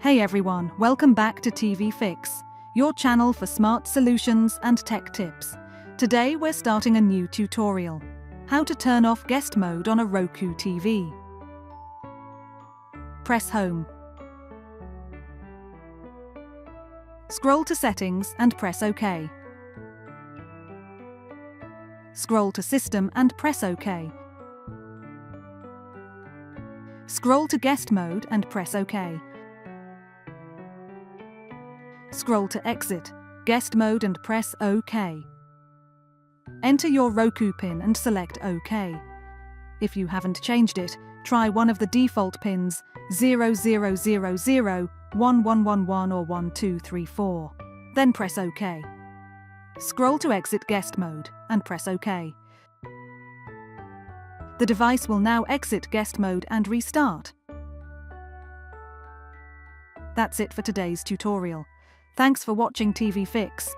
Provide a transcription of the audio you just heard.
Hey everyone, welcome back to TV Fix, your channel for smart solutions and tech tips. Today we're starting a new tutorial. How to turn off guest mode on a Roku TV. Press Home. Scroll to Settings and press OK. Scroll to System and press OK. Scroll to Guest Mode and press OK. Scroll to Exit, Guest Mode and press OK. Enter your Roku PIN and select OK. If you haven't changed it, try one of the default pins 0000, 1111 or 1234. Then press OK. Scroll to Exit Guest Mode and press OK. The device will now exit guest mode and restart. That's it for today's tutorial. Thanks for watching TV Fix.